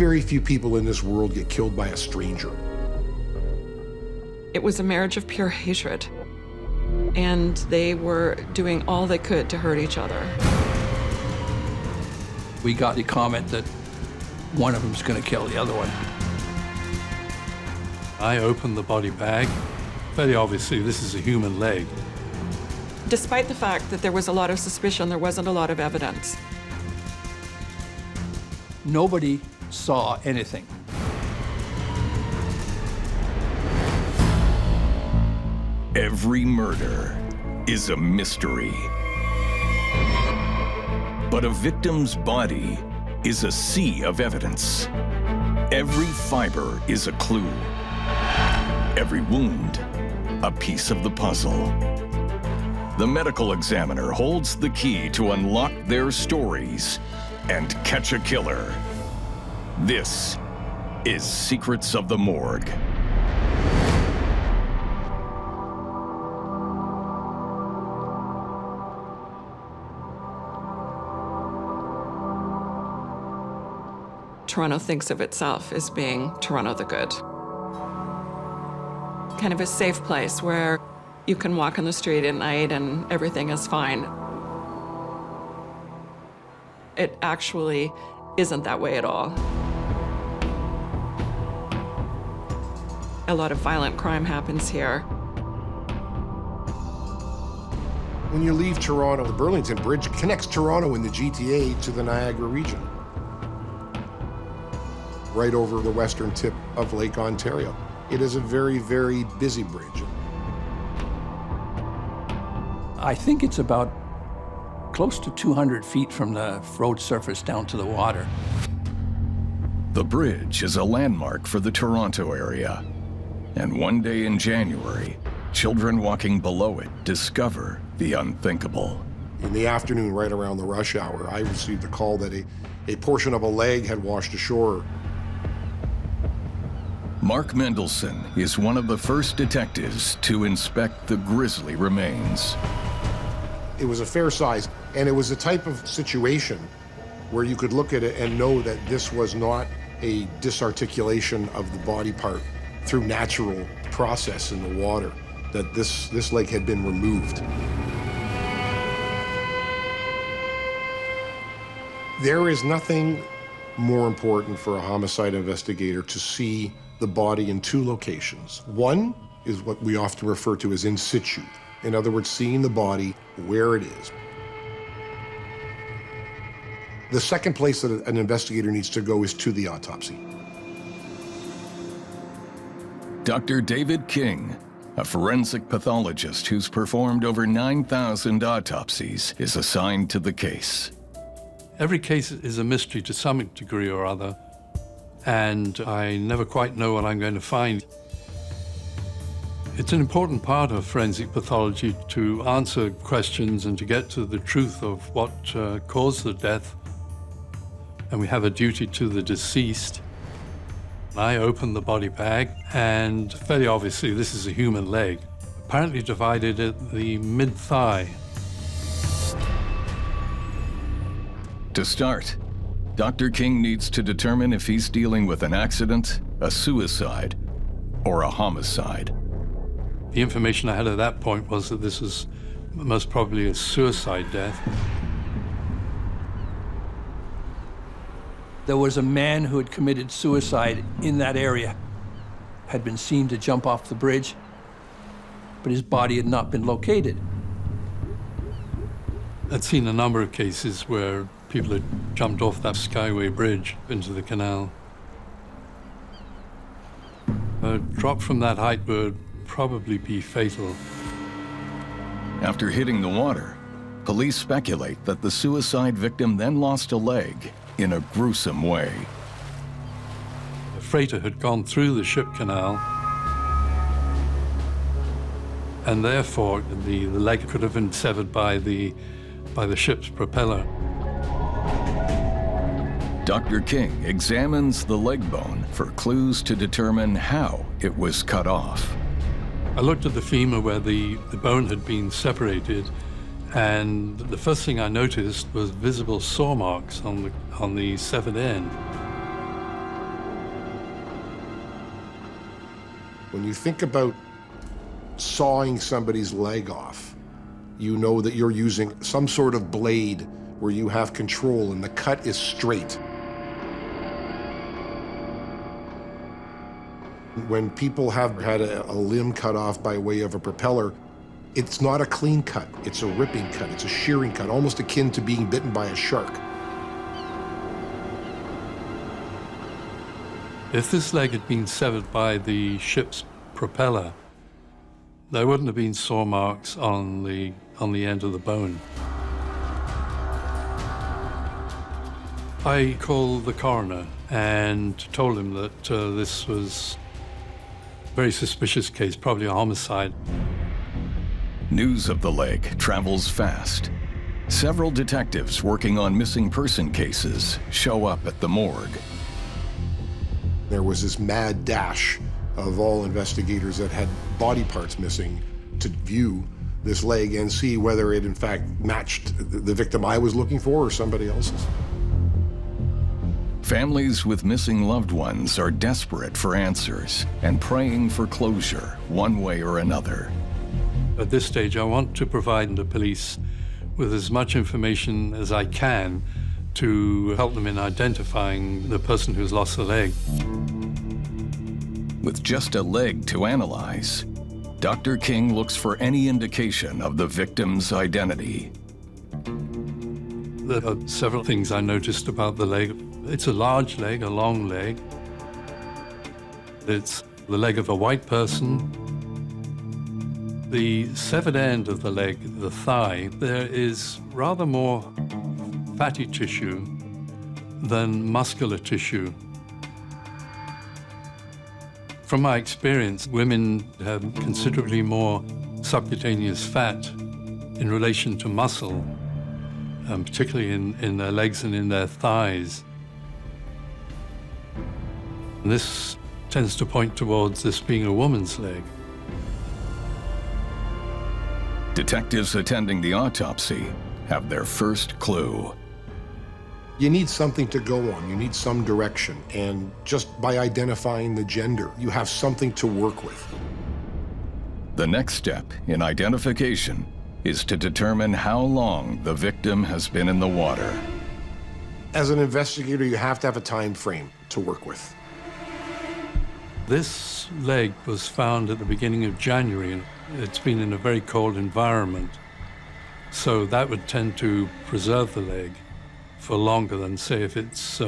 Very few people in this world get killed by a stranger. It was a marriage of pure hatred, and they were doing all they could to hurt each other. We got the comment that one of them's going to kill the other one. I opened the body bag. Very obviously, this is a human leg. Despite the fact that there was a lot of suspicion, there wasn't a lot of evidence. Nobody saw anything. Every murder is a mystery. But a victim's body is a sea of evidence. Every fiber is a clue. Every wound, a piece of the puzzle. The medical examiner holds the key to unlock their stories and catch a killer. This is Secrets of the Morgue. Toronto thinks of itself as being Toronto the Good. Kind of a safe place where you can walk on the street at night and everything is fine. It actually isn't that way at all. A lot of violent crime happens here. When you leave Toronto, the Burlington Bridge connects Toronto and the GTA to the Niagara region, right over the western tip of Lake Ontario. It is a very, very busy bridge. I think it's about close to 200 feet from the road surface down to the water. The bridge is a landmark for the Toronto area. And one day in January, children walking below it discover the unthinkable. In the afternoon, right around the rush hour, I received a call that a portion of a leg had washed ashore. Mark Mendelson is one of the first detectives to inspect the grisly remains. It was a fair size, and it was a type of situation where you could look at it and know that this was not a disarticulation of the body part through natural process in the water, that this leg had been removed. There is nothing more important for a homicide investigator to see the body in two locations. One is what we often refer to as in situ. In other words, seeing the body where it is. The second place that an investigator needs to go is to the autopsy. Dr. David King, a forensic pathologist who's performed over 9,000 autopsies, is assigned to the case. Every case is a mystery to some degree or other, and I never quite know what I'm going to find. It's an important part of forensic pathology to answer questions and to get to the truth of what caused the death. And we have a duty to the deceased. I opened the body bag, and very obviously this is a human leg, apparently divided at the mid-thigh. To start, Dr. King needs to determine if he's dealing with an accident, a suicide, or a homicide. The information I had at that point was that this was most probably a suicide death. There was a man who had committed suicide in that area, had been seen to jump off the bridge, but his body had not been located. I'd seen a number of cases where people had jumped off that Skyway bridge into the canal. A drop from that height would probably be fatal. After hitting the water, police speculate that the suicide victim then lost a leg in a gruesome way. The freighter had gone through the ship canal, and therefore the leg could have been severed by the ship's propeller. Dr. King examines the leg bone for clues to determine how it was cut off. I looked at the femur where the bone had been separated, and the first thing I noticed was visible saw marks on the severed end. When you think about sawing somebody's leg off, you know that you're using some sort of blade where you have control and the cut is straight. When people have had a limb cut off by way of a propeller, it's not a clean cut, it's a ripping cut, it's a shearing cut, almost akin to being bitten by a shark. If this leg had been severed by the ship's propeller, there wouldn't have been saw marks on the end of the bone. I called the coroner and told him that this was a very suspicious case, probably a homicide. News of the leg travels fast. Several detectives working on missing person cases show up at the morgue. There was this mad dash of all investigators that had body parts missing to view this leg and see whether it in fact matched the victim I was looking for or somebody else's. Families with missing loved ones are desperate for answers and praying for closure one way or another. At this stage, I want to provide the police with as much information as I can to help them in identifying the person who's lost the leg. With just a leg to analyze, Dr. King looks for any indication of the victim's identity. There are several things I noticed about the leg. It's a large leg, a long leg. It's the leg of a white person. The severed end of the leg, the thigh, there is rather more fatty tissue than muscular tissue. From my experience, women have considerably more subcutaneous fat in relation to muscle, particularly in their legs and in their thighs. And this tends to point towards this being a woman's leg. Detectives attending the autopsy have their first clue. You need something to go on, you need some direction, and just by identifying the gender, you have something to work with. The next step in identification is to determine how long the victim has been in the water. As an investigator, you have to have a time frame to work with. This leg was found at the beginning of January, and it's been in a very cold environment. So that would tend to preserve the leg for longer than, say, if it's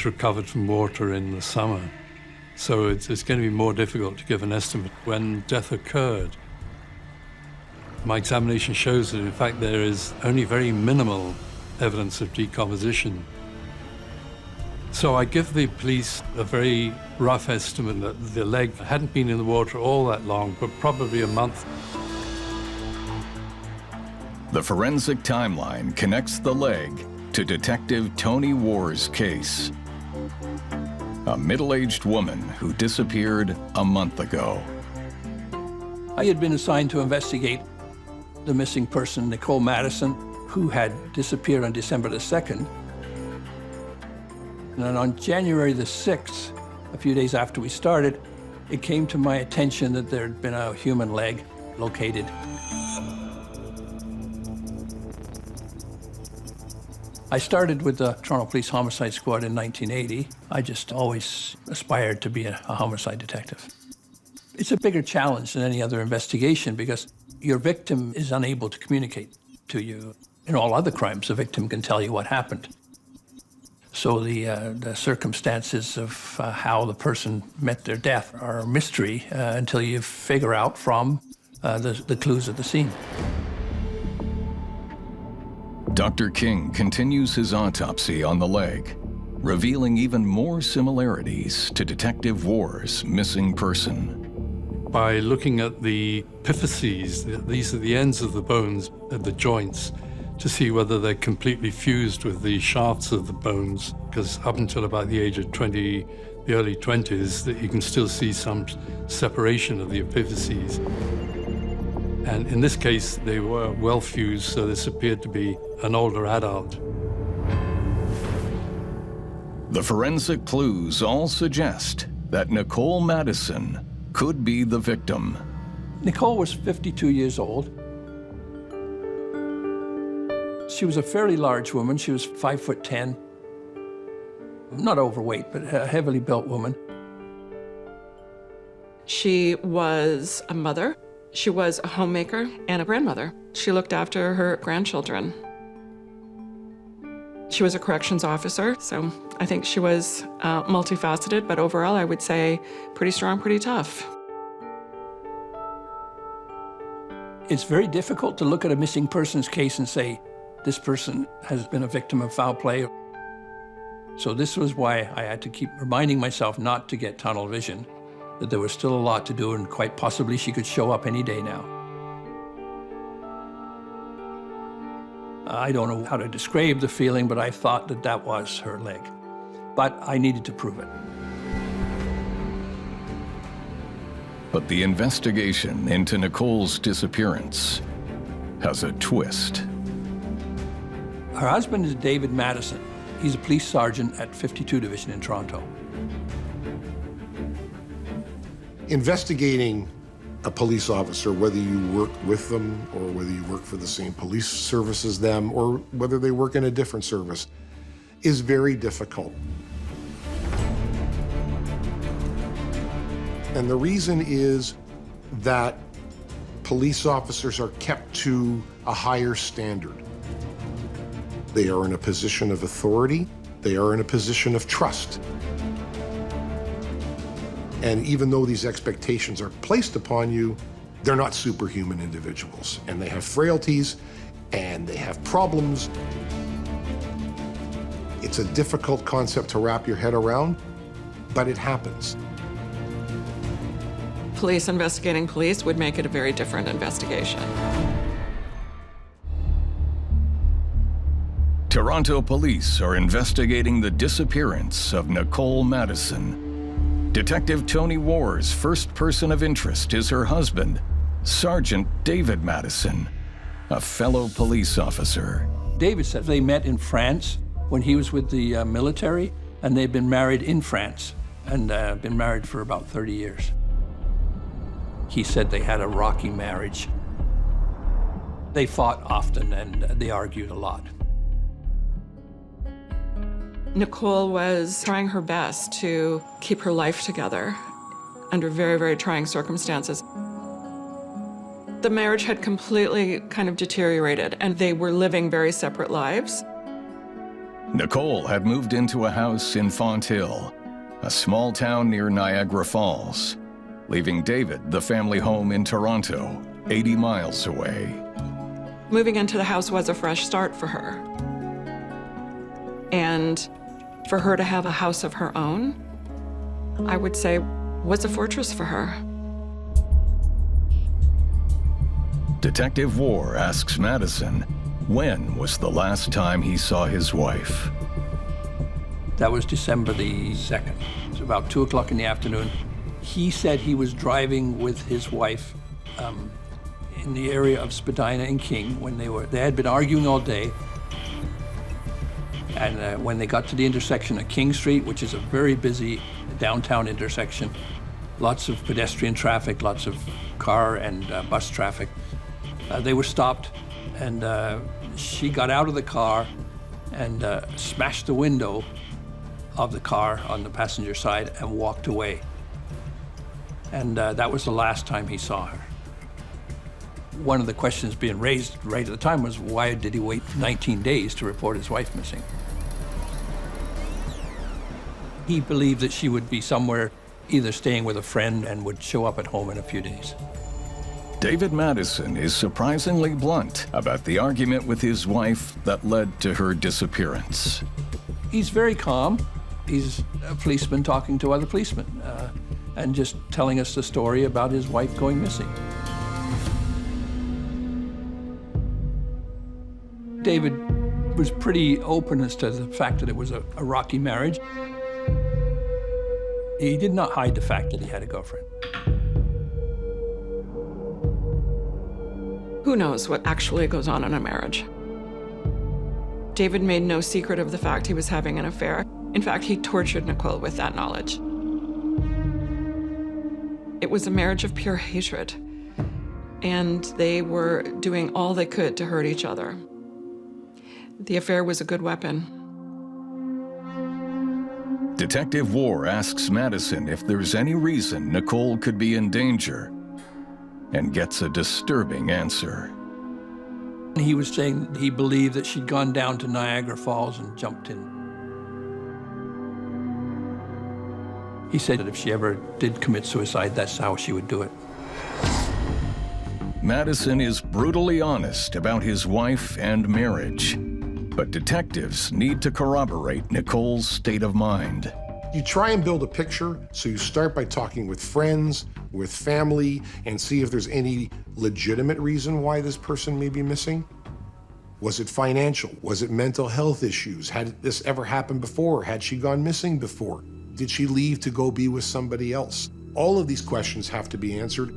recovered from water in the summer. So it's going to be more difficult to give an estimate when death occurred. My examination shows that, in fact, there is only very minimal evidence of decomposition. So I give the police a very rough estimate that the leg hadn't been in the water all that long, but probably a month. The forensic timeline connects the leg to Detective Tony Warr's case. A middle-aged woman who disappeared a month ago. I had been assigned to investigate the missing person, Nicole Madison, who had disappeared on December the 2nd. And then on January the 6th, a few days after we started, it came to my attention that there had been a human leg located. I started with the Toronto Police Homicide Squad in 1980. I just always aspired to be a homicide detective. It's a bigger challenge than any other investigation because your victim is unable to communicate to you. In all other crimes, the victim can tell you what happened. So the circumstances of how the person met their death are a mystery until you figure out from the clues at the scene. Dr. King continues his autopsy on the leg, revealing even more similarities to Detective Warr's missing person. By looking at the epiphyses, these are the ends of the bones at the joints, to see whether they're completely fused with the shafts of the bones, because up until about the age of 20, the early 20s, that you can still see some separation of the epiphyses. And in this case, they were well fused, so this appeared to be an older adult. The forensic clues all suggest that Nicole Madison could be the victim. Nicole was 52 years old. She was a fairly large woman. She was 5'10", not overweight, but a heavily built woman. She was a mother. She was a homemaker and a grandmother. She looked after her grandchildren. She was a corrections officer, so I think she was multifaceted, but overall I would say pretty strong, pretty tough. It's very difficult to look at a missing persons case and say, this person has been a victim of foul play. So this was why I had to keep reminding myself not to get tunnel vision, that there was still a lot to do and quite possibly she could show up any day now. I don't know how to describe the feeling, but I thought that that was her leg. But I needed to prove it. But the investigation into Nicole's disappearance has a twist. Her husband is David Madison. He's a police sergeant at 52 Division in Toronto. Investigating a police officer, whether you work with them or whether you work for the same police service as them or whether they work in a different service, is very difficult. And the reason is that police officers are kept to a higher standard. They are in a position of authority. They are in a position of trust. And even though these expectations are placed upon you, they're not superhuman individuals. And they have frailties, and they have problems. It's a difficult concept to wrap your head around, but it happens. Police investigating police would make it a very different investigation. Toronto police are investigating the disappearance of Nicole Madison. Detective Tony War's first person of interest is her husband, Sergeant David Madison, a fellow police officer. David said they met in France when he was with the military, and they'd been married in France and been married for about 30 years. He said they had a rocky marriage. They fought often and they argued a lot. Nicole was trying her best to keep her life together under very, very trying circumstances. The marriage had completely kind of deteriorated, and they were living very separate lives. Nicole had moved into a house in Fonthill, a small town near Niagara Falls, leaving David the family home in Toronto, 80 miles away. Moving into the house was a fresh start for her. And for her to have a house of her own, I would say, was a fortress for her. Detective War asks Madison, when was the last time he saw his wife? That was December the 2nd. It was about 2 o'clock in the afternoon. He said he was driving with his wife in the area of Spadina and King when they had been arguing all day. And when they got to the intersection of King Street, which is a very busy downtown intersection, lots of pedestrian traffic, lots of car and bus traffic, they were stopped, and she got out of the car and smashed the window of the car on the passenger side and walked away. And that was the last time he saw her. One of the questions being raised right at the time was, why did he wait 19 days to report his wife missing? He believed that she would be somewhere, either staying with a friend and would show up at home in a few days. David Madison is surprisingly blunt about the argument with his wife that led to her disappearance. He's very calm. He's a policeman talking to other policemen and just telling us the story about his wife going missing. David was pretty open as to the fact that it was a rocky marriage. He did not hide the fact that he had a girlfriend. Who knows what actually goes on in a marriage? David made no secret of the fact he was having an affair. In fact, he tortured Nicole with that knowledge. It was a marriage of pure hatred, and they were doing all they could to hurt each other. The affair was a good weapon. Detective War asks Madison if there's any reason Nicole could be in danger, and gets a disturbing answer. He was saying he believed that she'd gone down to Niagara Falls and jumped in. He said that if she ever did commit suicide, that's how she would do it. Madison is brutally honest about his wife and marriage, but detectives need to corroborate Nicole's state of mind. You try and build a picture, so you start by talking with friends, with family, and see if there's any legitimate reason why this person may be missing. Was it financial? Was it mental health issues? Had this ever happened before? Had she gone missing before? Did she leave to go be with somebody else? All of these questions have to be answered.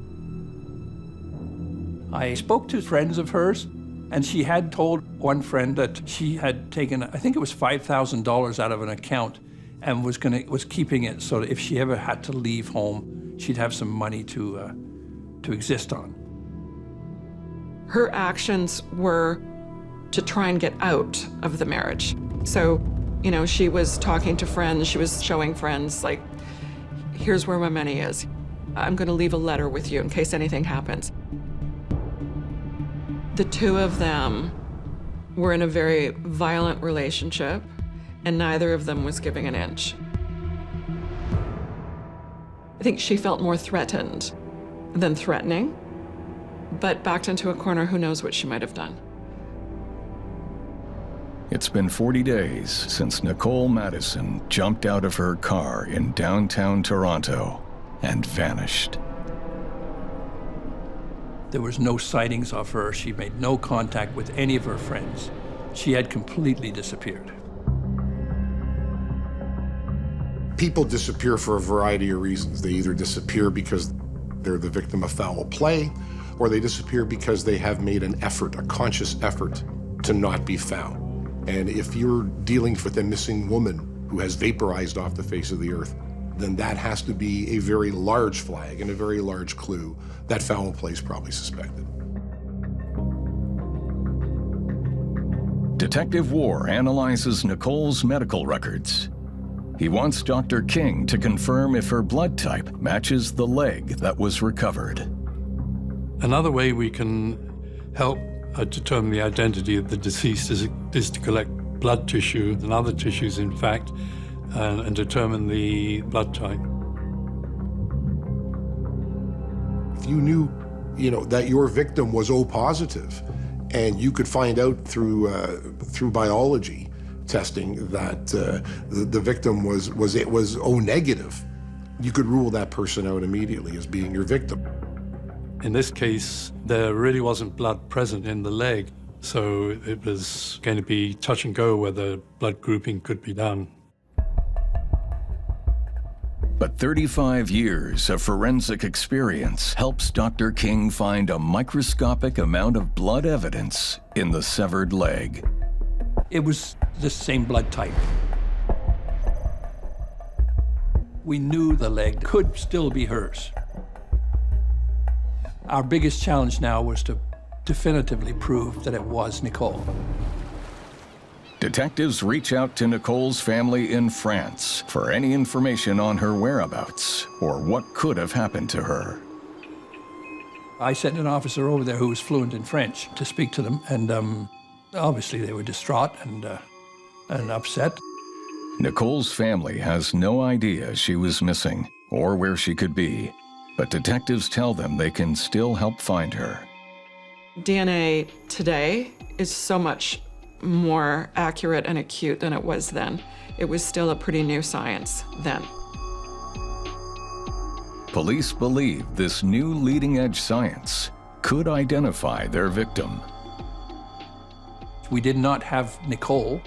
I spoke to friends of hers, and she had told one friend that she had taken, I think it was $5,000 out of an account, and was keeping it so that if she ever had to leave home, she'd have some money to exist on. Her actions were to try and get out of the marriage. So, you know, she was talking to friends, she was showing friends, like, here's where my money is. I'm gonna leave a letter with you in case anything happens. The two of them were in a very violent relationship, and neither of them was giving an inch. I think she felt more threatened than threatening, but backed into a corner, who knows what she might have done. It's been 40 days since Nicole Madison jumped out of her car in downtown Toronto and vanished. There was no sightings of her. She made no contact with any of her friends. She had completely disappeared. People disappear for a variety of reasons. They either disappear because they're the victim of foul play, or they disappear because they have made an effort, a conscious effort, to not be found. And if you're dealing with a missing woman who has vaporized off the face of the earth, then that has to be a very large flag and a very large clue that foul play is probably suspected. Detective War analyzes Nicole's medical records. He wants Dr. King to confirm if her blood type matches the leg that was recovered. Another way we can help determine the identity of the deceased is to collect blood tissue and other tissues, in fact, and determine the blood type. If you knew, that your victim was O positive, and you could find out through biology testing that the victim was O negative, you could rule that person out immediately as being your victim. In this case, there really wasn't blood present in the leg, so it was going to be touch and go whether blood grouping could be done. But 35 years of forensic experience helps Dr. King find a microscopic amount of blood evidence in the severed leg. It was the same blood type. We knew the leg could still be hers. Our biggest challenge now was to definitively prove that it was Nicole. Detectives reach out to Nicole's family in France for any information on her whereabouts or what could have happened to her. I sent an officer over there who was fluent in French to speak to them, and obviously they were distraught and upset. Nicole's family has no idea she was missing or where she could be, but detectives tell them they can still help find her. DNA today is so much more accurate and acute than it was then. It was still a pretty new science then. Police believe this new leading-edge science could identify their victim. We did not have Nicole,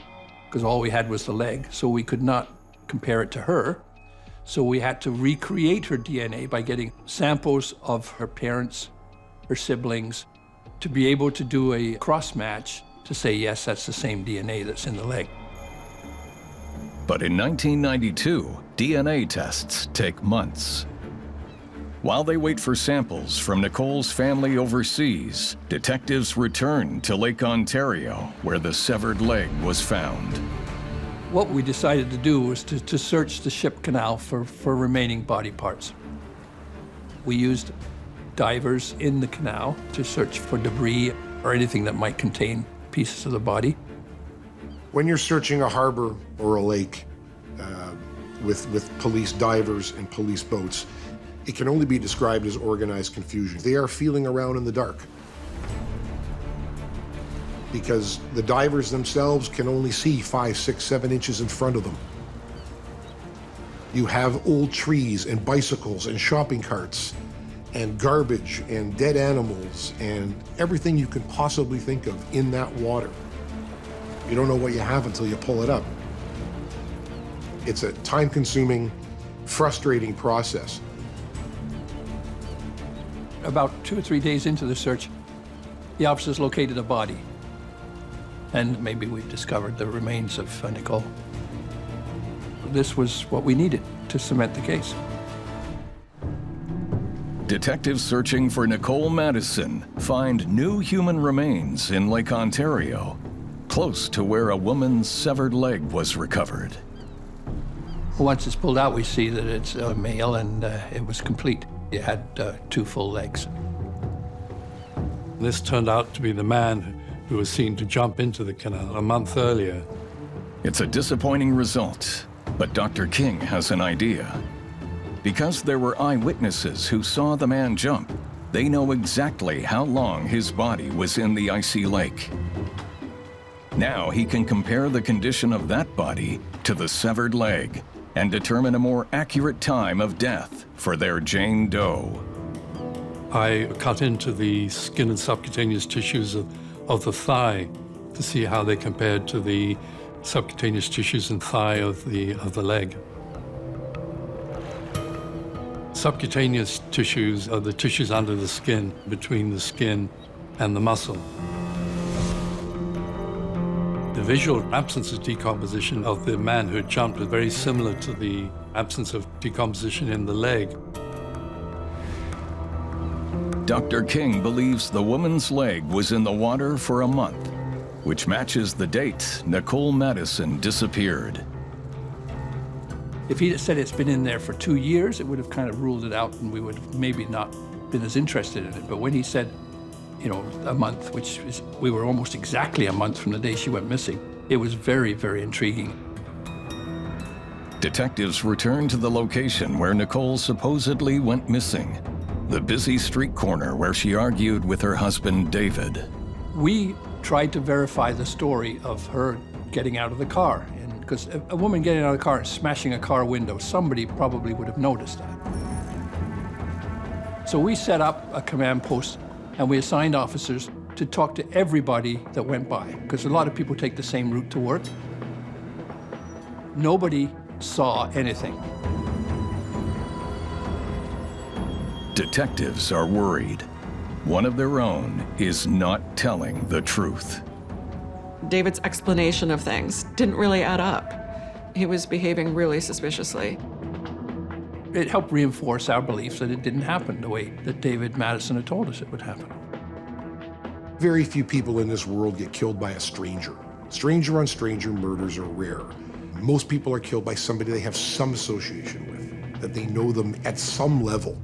because all we had was the leg, so we could not compare it to her. So we had to recreate her DNA by getting samples of her parents, her siblings, to be able to do a cross-match to say, yes, that's the same DNA that's in the leg. But in 1992, DNA tests take months. While they wait for samples from Nicole's family overseas, detectives return to Lake Ontario, where the severed leg was found. What we decided to do was to search the ship canal for remaining body parts. We used divers in the canal to search for debris or anything that might contain pieces of the body. When you're searching a harbor or a lake with police divers and police boats, it can only be described as organized confusion. They are feeling around in the dark because the divers themselves can only see 5, 6, 7 inches in front of them. You have old trees and bicycles and shopping carts and garbage and dead animals and everything you can possibly think of in that water. You don't know what you have until you pull it up. It's a time-consuming, frustrating process. About 2 or 3 days into the search, the officers located a body. And maybe we've discovered the remains of Nicole. This was what we needed to cement the case. Detectives searching for Nicole Madison find new human remains in Lake Ontario, close to where a woman's severed leg was recovered. Once it's pulled out, we see that it's a male and it was complete. It had 2 full legs. This turned out to be the man who was seen to jump into the canal a month earlier. It's a disappointing result, but Dr. King has an idea. Because there were eyewitnesses who saw the man jump, they know exactly how long his body was in the icy lake. Now he can compare the condition of that body to the severed leg and determine a more accurate time of death for their Jane Doe. I cut into the skin and subcutaneous tissues of the thigh to see how they compared to the subcutaneous tissues and thigh of the leg. Subcutaneous tissues are the tissues under the skin, between the skin and the muscle. The visual absence of decomposition of the man who had jumped was very similar to the absence of decomposition in the leg. Dr. King believes the woman's leg was in the water for a month, which matches the date Nicole Madison disappeared. If he had said it's been in there for 2 years, it would have kind of ruled it out and we would have maybe not been as interested in it. But when he said, you know, a month, which is, we were almost exactly a month from the day she went missing, it was very, very intriguing. Detectives returned to the location where Nicole supposedly went missing, the busy street corner where she argued with her husband, David. We tried to verify the story of her getting out of the car. Because a woman getting out of the car and smashing a car window, somebody probably would have noticed that. So we set up a command post and we assigned officers to talk to everybody that went by, because a lot of people take the same route to work. Nobody saw anything. Detectives are worried. One of their own is not telling the truth. David's explanation of things didn't really add up. He was behaving really suspiciously. It helped reinforce our belief that it didn't happen the way that David Madison had told us it would happen. Very few people in this world get killed by a stranger. Stranger on stranger murders are rare. Most people are killed by somebody they have some association with, that they know them at some level.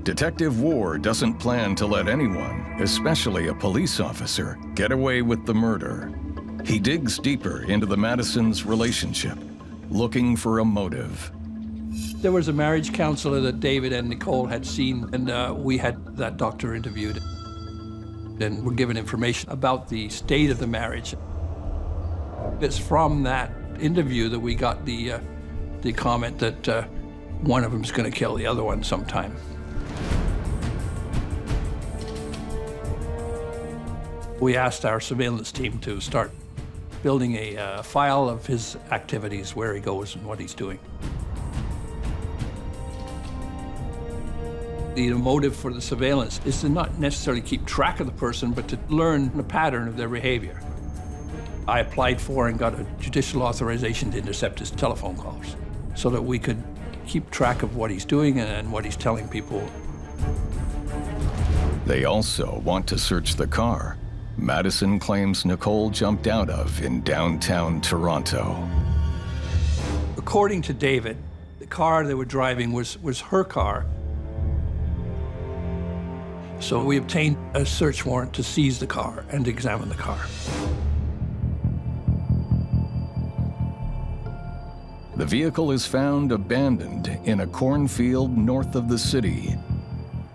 Detective Ward doesn't plan to let anyone, especially a police officer, get away with the murder. He digs deeper into the Madisons' relationship, looking for a motive. There was a marriage counselor that David and Nicole had seen, and we had that doctor interviewed. And were given information about the state of the marriage. It's from that interview that we got the comment that one of them is going to kill the other one sometime. We asked our surveillance team to start building a file of his activities, where he goes and what he's doing. The motive for the surveillance is to not necessarily keep track of the person, but to learn the pattern of their behavior. I applied for and got a judicial authorization to intercept his telephone calls so that we could keep track of what he's doing and what he's telling people. They also want to search the car Madison claims Nicole jumped out of in downtown Toronto. According to David, the car they were driving was her car. So we obtained a search warrant to seize the car and examine the car. The vehicle is found abandoned in a cornfield north of the city.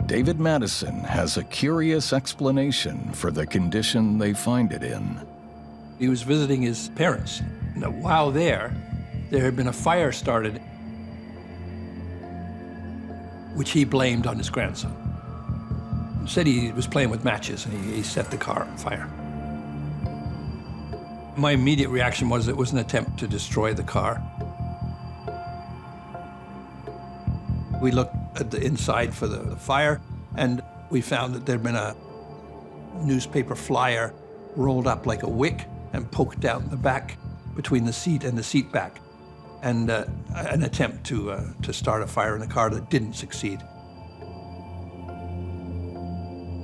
David Madison has a curious explanation for the condition they find it in. He was visiting his parents. Now, while there had been a fire started, which he blamed on his grandson. He said he was playing with matches and he set the car on fire. My immediate reaction was it was an attempt to destroy the car. We looked at the inside for the fire, and we found that there'd been a newspaper flyer rolled up like a wick and poked out the back between the seat and the seat back, and an attempt to start a fire in the car that didn't succeed.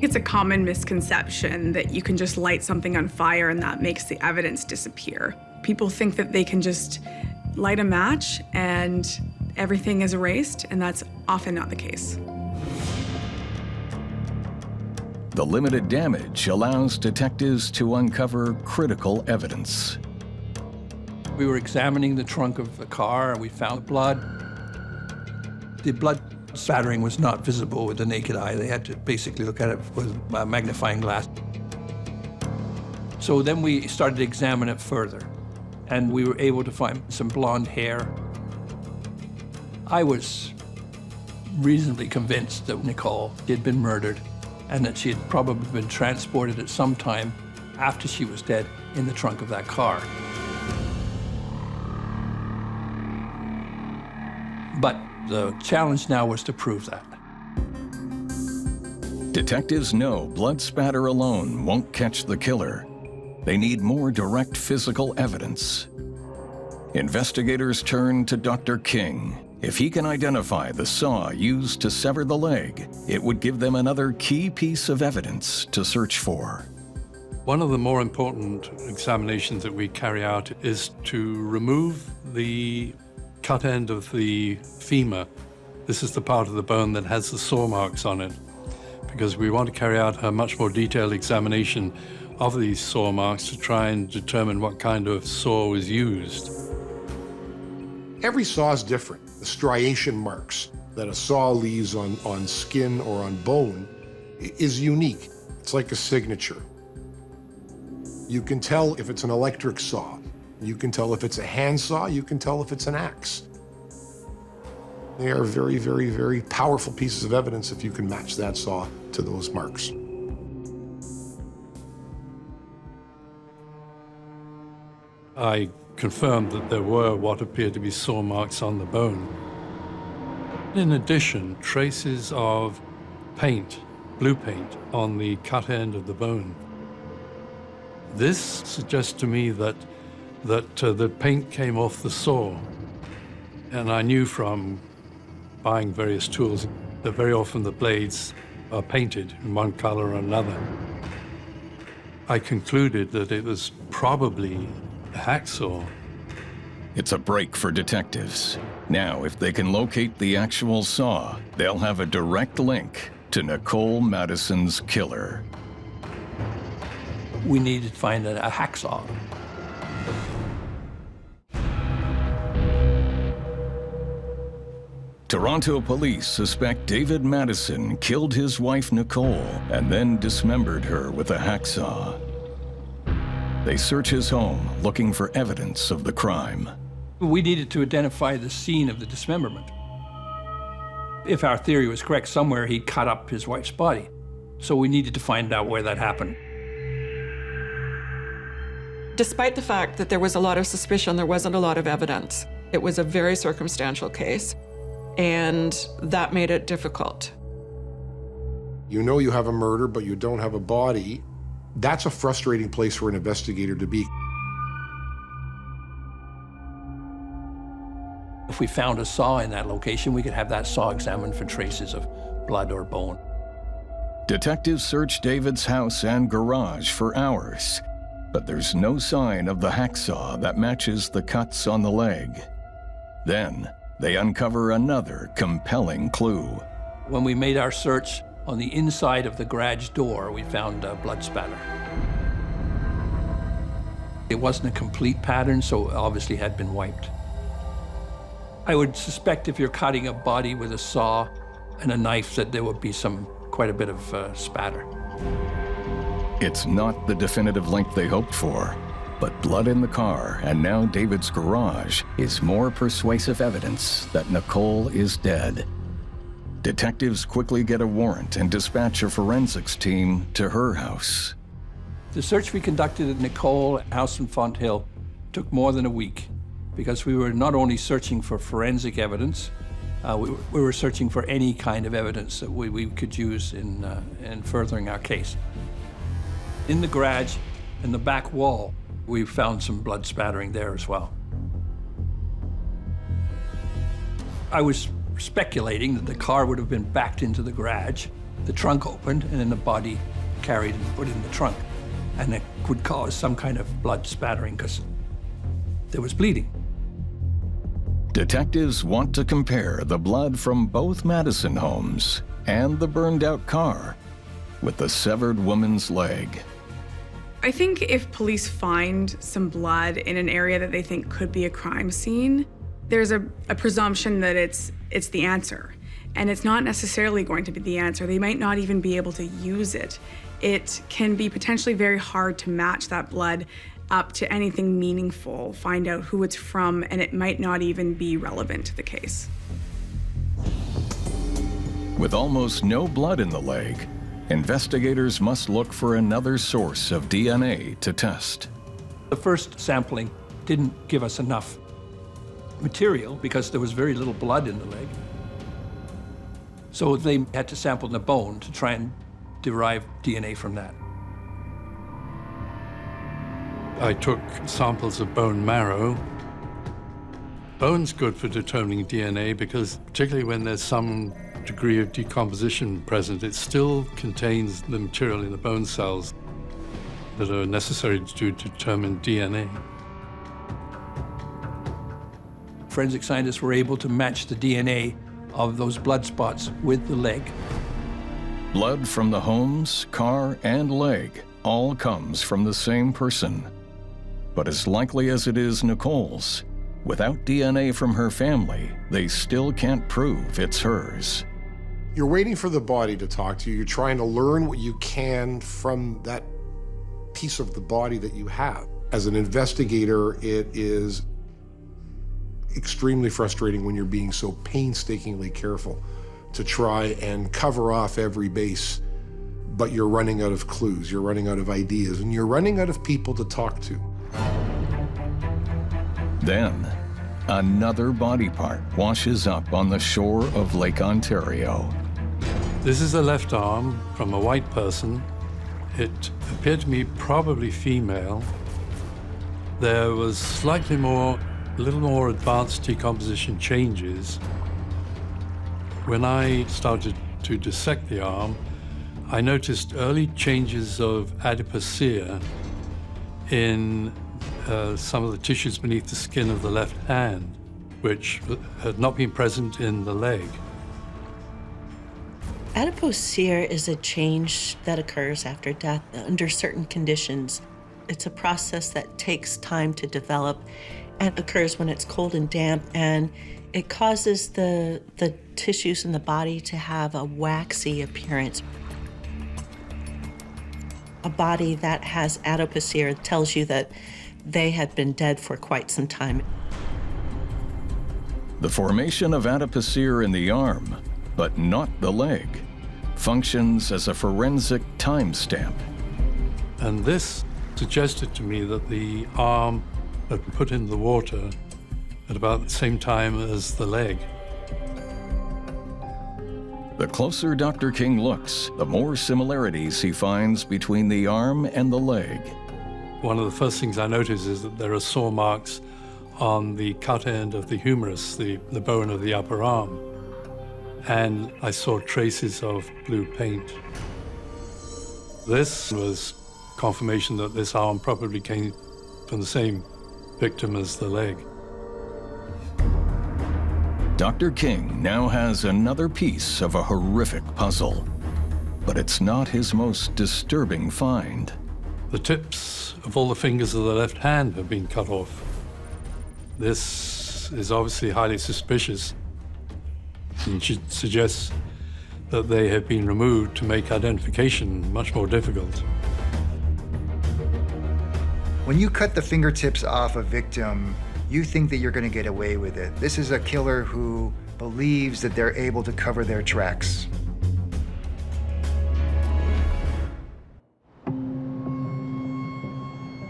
It's a common misconception that you can just light something on fire and that makes the evidence disappear. People think that they can just light a match and everything is erased, and that's often not the case. The limited damage allows detectives to uncover critical evidence. We were examining the trunk of the car, and we found blood. The blood spattering was not visible with the naked eye. They had to basically look at it with a magnifying glass. So then we started to examine it further, and we were able to find some blonde hair. I was reasonably convinced that Nicole had been murdered and that she had probably been transported at some time after she was dead in the trunk of that car. But the challenge now was to prove that. Detectives know blood spatter alone won't catch the killer. They need more direct physical evidence. Investigators turn to Dr. King. If he can identify the saw used to sever the leg, it would give them another key piece of evidence to search for. One of the more important examinations that we carry out is to remove the cut end of the femur. This is the part of the bone that has the saw marks on it, because we want to carry out a much more detailed examination of these saw marks to try and determine what kind of saw was used. Every saw is different. The striation marks that a saw leaves on skin or on bone is unique. It's like a signature. You can tell if it's an electric saw. You can tell if it's a hand saw. You can tell if it's an axe. They are very, very, very powerful pieces of evidence if you can match that saw to those marks. I confirmed that there were what appeared to be saw marks on the bone. In addition, traces of paint, blue paint, on the cut end of the bone. This suggests to me that the paint came off the saw. And I knew from buying various tools that very often the blades are painted in one color or another. I concluded that it was probably a hacksaw. It's a break for detectives. Now, if they can locate the actual saw, they'll have a direct link to Nicole Madison's killer. We needed to find a hacksaw. Toronto police suspect David Madison killed his wife Nicole and then dismembered her with a hacksaw. They search his home looking for evidence of the crime. We needed to identify the scene of the dismemberment. If our theory was correct, somewhere he cut up his wife's body. So we needed to find out where that happened. Despite the fact that there was a lot of suspicion, there wasn't a lot of evidence. It was a very circumstantial case, and that made it difficult. You know you have a murder, but you don't have a body. That's a frustrating place for an investigator to be. If we found a saw in that location, we could have that saw examined for traces of blood or bone. Detectives search David's house and garage for hours, but there's no sign of the hacksaw that matches the cuts on the leg. Then they uncover another compelling clue. When we made our search on the inside of the garage door, we found blood spatter. It wasn't a complete pattern, so it obviously had been wiped. I would suspect if you're cutting a body with a saw and a knife that there would be quite a bit of spatter. It's not the definitive link they hoped for, but blood in the car and now David's garage is more persuasive evidence that Nicole is dead. Detectives quickly get a warrant and dispatch a forensics team to her house. The search we conducted at Nicole House in Fonthill took more than a week because we were not only searching for forensic evidence, we were searching for any kind of evidence that we could use in furthering our case. In the garage, in the back wall, we found some blood spattering there as well. I was speculating that the car would have been backed into the garage, the trunk opened, and then the body carried and put in the trunk. And it would cause some kind of blood spattering because there was bleeding. Detectives want to compare the blood from both Madison homes and the burned-out car with the severed woman's leg. I think if police find some blood in an area that they think could be a crime scene, there's a presumption that it's the answer. And it's not necessarily going to be the answer. They might not even be able to use it. It can be potentially very hard to match that blood up to anything meaningful, find out who it's from, and it might not even be relevant to the case. With almost no blood in the leg, investigators must look for another source of DNA to test. The first sampling didn't give us enough material because there was very little blood in the leg. So they had to sample the bone to try and derive DNA from that. I took samples of bone marrow. Bone's good for determining DNA because particularly when there's some degree of decomposition present, it still contains the material in the bone cells that are necessary to determine DNA. Forensic scientists were able to match the DNA of those blood spots with the leg. Blood from the homes, car, and leg all comes from the same person. But as likely as it is Nicole's, without DNA from her family, they still can't prove it's hers. You're waiting for the body to talk to you. You're trying to learn what you can from that piece of the body that you have. As an investigator, it is extremely frustrating when you're being so painstakingly careful to try and cover off every base, but you're running out of clues, you're running out of ideas, and you're running out of people to talk to. Then, another body part washes up on the shore of Lake Ontario. This is the left arm from a white person. It appeared to me probably female. There was a little more advanced decomposition changes. When I started to dissect the arm, I noticed early changes of adipocere in some of the tissues beneath the skin of the left hand, which had not been present in the leg. Adipocere is a change that occurs after death under certain conditions. It's a process that takes time to develop and occurs when it's cold and damp, and it causes the tissues in the body to have a waxy appearance. A body that has adipocere tells you that they had been dead for quite some time. The formation of adipocere in the arm, but not the leg, functions as a forensic timestamp. And this suggested to me that the arm had been put in the water at about the same time as the leg. The closer Dr. King looks, the more similarities he finds between the arm and the leg. One of the first things I noticed is that there are saw marks on the cut end of the humerus, the bone of the upper arm. And I saw traces of blue paint. This was confirmation that this arm probably came from the same victim as the leg. Dr. King now has another piece of a horrific puzzle, but it's not his most disturbing find. The tips of all the fingers of the left hand have been cut off. This is obviously highly suspicious and should suggest that they have been removed to make identification much more difficult. When you cut the fingertips off a victim, you think that you're going to get away with it. This is a killer who believes that they're able to cover their tracks.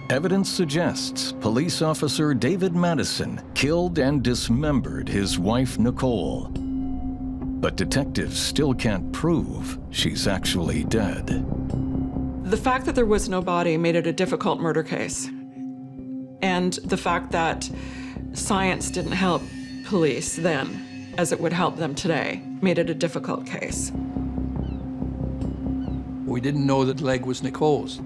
Evidence suggests police officer David Madison killed and dismembered his wife, Nicole. But detectives still can't prove she's actually dead. The fact that there was no body made it a difficult murder case. And the fact that science didn't help police then, as it would help them today, made it a difficult case. We didn't know that the leg was Nicole's.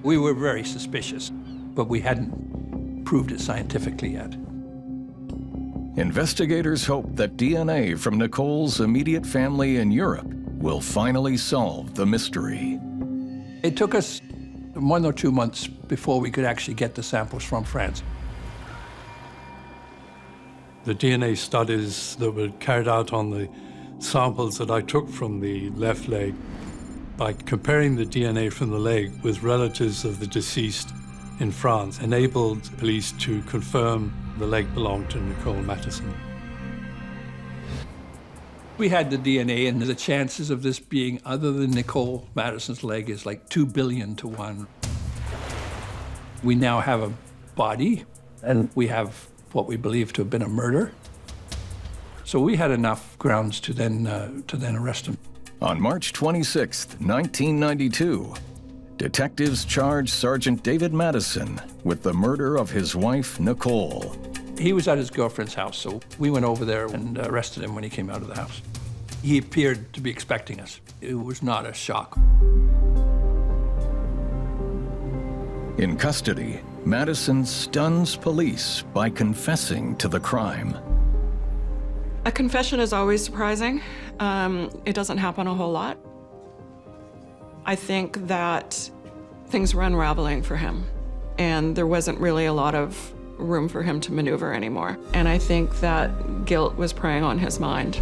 We were very suspicious, but we hadn't proved it scientifically yet. Investigators hope that DNA from Nicole's immediate family in Europe will finally solve the mystery. It took us 1 or 2 months before we could actually get the samples from France. The DNA studies that were carried out on the samples that I took from the left leg, by comparing the DNA from the leg with relatives of the deceased in France, enabled police to confirm the leg belonged to Nicole Madison. We had the DNA, and the chances of this being other than Nicole Madison's leg is like 2 billion to 1. We now have a body, and we have what we believe to have been a murder. So we had enough grounds to then arrest him. On March 26, 1992, detectives charged Sergeant David Madison with the murder of his wife, Nicole. He was at his girlfriend's house, so we went over there and arrested him when he came out of the house. He appeared to be expecting us. It was not a shock. In custody, Madison stuns police by confessing to the crime. A confession is always surprising. It doesn't happen a whole lot. I think that things were unraveling for him, and there wasn't really a lot of room for him to maneuver anymore. And I think that guilt was preying on his mind.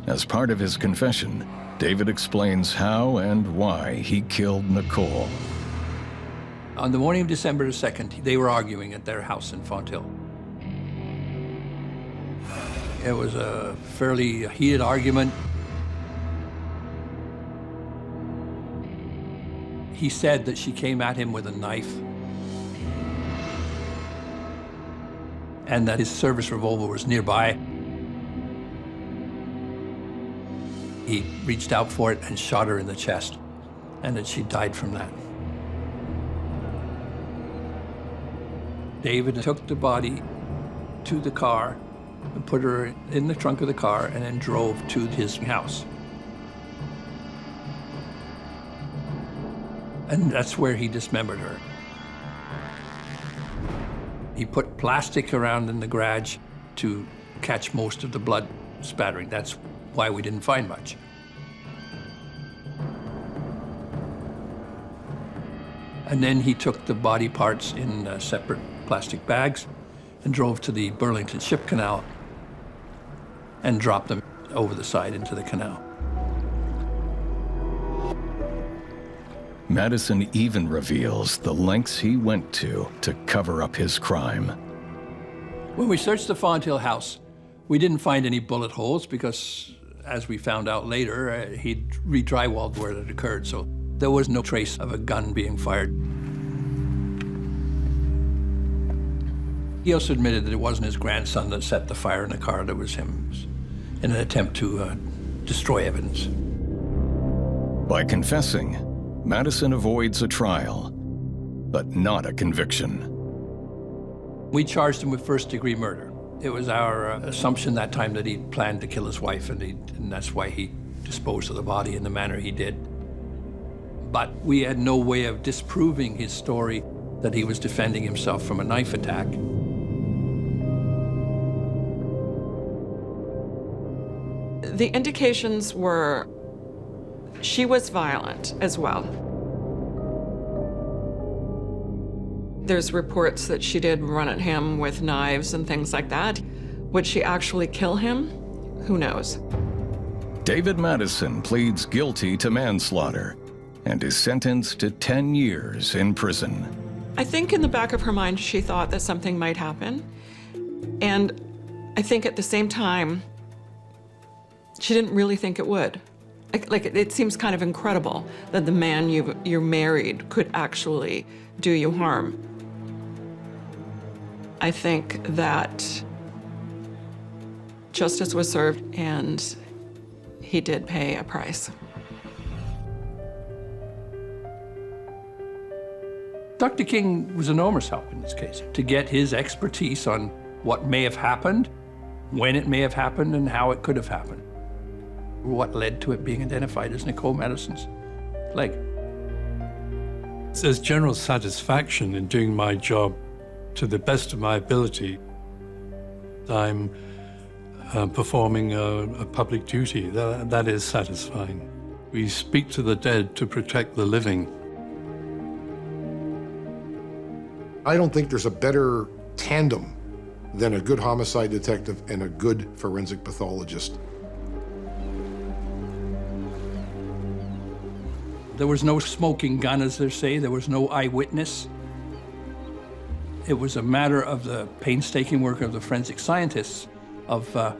As part of his confession, David explains how and why he killed Nicole. On the morning of December 2nd, they were arguing at their house in Fonthill. It was a fairly heated argument. He said that she came at him with a knife and that his service revolver was nearby. He reached out for it and shot her in the chest, and that she died from that. David took the body to the car and put her in the trunk of the car and then drove to his house. And that's where he dismembered her. He put plastic around in the garage to catch most of the blood spattering. That's why we didn't find much. And then he took the body parts in separate plastic bags and drove to the Burlington Ship Canal and dropped them over the side into the canal. Madison even reveals the lengths he went to cover up his crime. When we searched the Fonthill house, we didn't find any bullet holes because, as we found out later, he'd re-drywalled where it occurred, so there was no trace of a gun being fired. He also admitted that it wasn't his grandson that set the fire in the car, that was him, in an attempt to destroy evidence. By confessing, Madison avoids a trial. but not a conviction. We charged him with first-degree murder. It was our assumption that time that he planned to kill his wife, and that's why he disposed of the body in the manner he did. But we had no way of disproving his story that he was defending himself from a knife attack. The indications were she was violent as well. There's reports that she did run at him with knives and things like that. Would she actually kill him? Who knows? David Madison pleads guilty to manslaughter and is sentenced to 10 years in prison. I think in the back of her mind, she thought that something might happen. And I think at the same time, she didn't really think it would. Like it seems kind of incredible that the man you married could actually do you harm. I think that justice was served and he did pay a price. Dr. King was enormous help in this case, to get his expertise on what may have happened, when it may have happened, and how it could have happened. What led to it being identified as Nicole Madison's leg. There's general satisfaction in doing my job to the best of my ability. I'm performing a public duty. That is satisfying. We speak to the dead to protect the living. I don't think there's a better tandem than a good homicide detective and a good forensic pathologist. There was no smoking gun, as they say. There was no eyewitness. It was a matter of the painstaking work of the forensic scientists of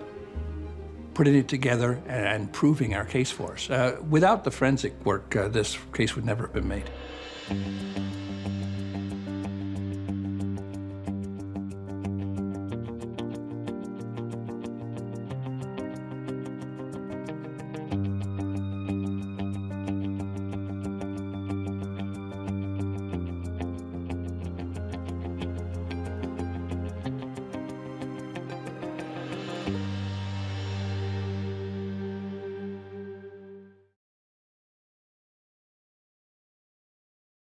putting it together and proving our case for us. Without the forensic work, this case would never have been made.